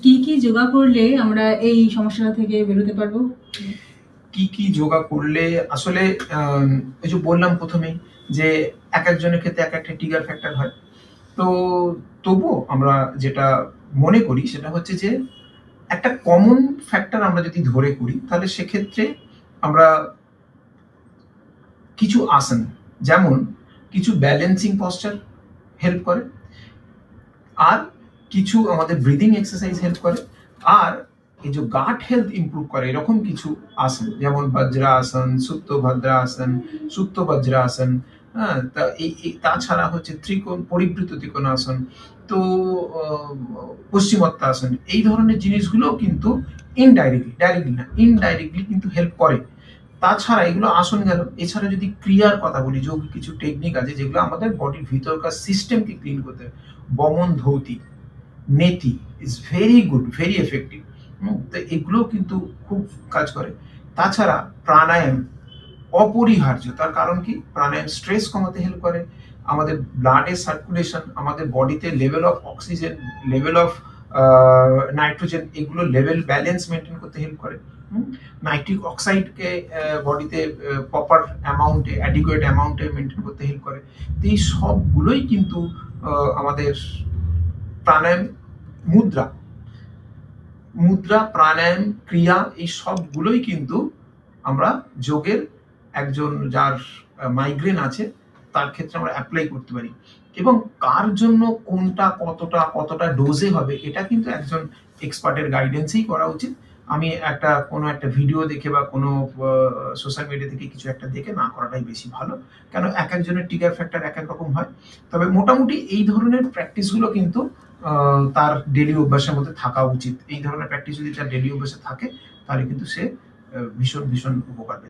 কি কি যোগা করলে আমরা এই সমস্যাটা থেকে বেরোতে পারবো? কি কি যোগা করলে আসলে ওই যে বললাম প্রথমেই যে এক একজনের ক্ষেত্রে এক একটা ট্রিগার ফ্যাক্টর হয়। তো তবুও আমরা যেটা মনে করি সেটা হচ্ছে যে একটা কমন ফ্যাক্টর আমরা যদি ধরে করি তাহলে সেক্ষেত্রে আমরা কিছু আসন, যেমন কিছু ব্যালেন্সিং পশ্চার হেল্প করে, আর কিছু আমাদের ব্রিদিং এক্সারসাইজ হেল্প করে, আর এই যে গাট হেলথ ইমপ্রুভ করে এরকম কিছু আসন, যেমন বজ্রাসন, সুপ্ত ভদ্রাসন, সুপ্ত বজ্রাসন। হ্যাঁ, তা তাছাড়া হচ্ছে ত্রিকোণ পরিবৃত ত্রিকোণাসন, তো পশ্চিমোত্তাসন, এই ধরনের জিনিসগুলো কিন্তু ইনডাইরেক্টলি, ডাইরেক্টলি না, ইনডাইরেক্টলি কিন্তু হেল্প করে। তাছাড়া এগুলো আসন গেল, এছাড়া যদি ক্রিয়ার কথা বলি, যৌগিক কিছু টেকনিক আছে যেগুলো আমাদের বডির ভিতরকার সিস্টেমকে ক্লিন করতে হবে। বমন ধৌতি, নেতি is very good, very effective. তো এগুলো কিন্তু খুব কাজ করে। তাছাড়া প্রাণায়াম অপরিহার্য, তার কারণ কি, প্রাণায়াম স্ট্রেস কমাতে হেল্প করে, আমাদের ব্লাডের সার্কুলেশন, আমাদের বডিতে level of oxygen, level of nitrogen, এগুলো লেভেল ব্যালেন্স মেনটেন করতে হেল্প করে। নাইট্রিক অক্সাইডকে বডিতে প্রপার অ্যামাউন্টে, অ্যাডিকুয়েট অ্যামাউন্টে মেনটেন করতে হেল্প করে। তো এই সবগুলোই কিন্তু আমাদের প্রাণায়াম, মুদ্রা, প্রাণায়াম, ক্রিয়া, এই সবগুলোই কিন্তু আমরা যোগের, একজন যার মাইগ্রেন আছে তার ক্ষেত্রে আমরা অ্যাপ্লাই করতে পারি। এবং কার জন্য কোনটা কতটা ডোজে হবে এটা কিন্তু একজন এক্সপার্টের গাইডেন্সেই করা উচিত। আমি কোনো একটা ভিডিও দেখে বা কোনো সোশ্যাল মিডিয়া থেকে কিছু একটা দেখে না করাটাই বেশি ভালো, কেন এক একজনের ট্রিগার ফ্যাক্টর এক এক রকম হয়। তবে মোটামুটি এই ধরনের প্র্যাকটিসগুলো কিন্তু তার ডেলি অভ্যাসের মধ্যে থাকা উচিত। এই ধরনের প্র্যাকটিস যদি তার ডেলি অভ্যাসে থাকে তাহলে কিন্তু সে ভীষণ ভীষণ উপকার পেতে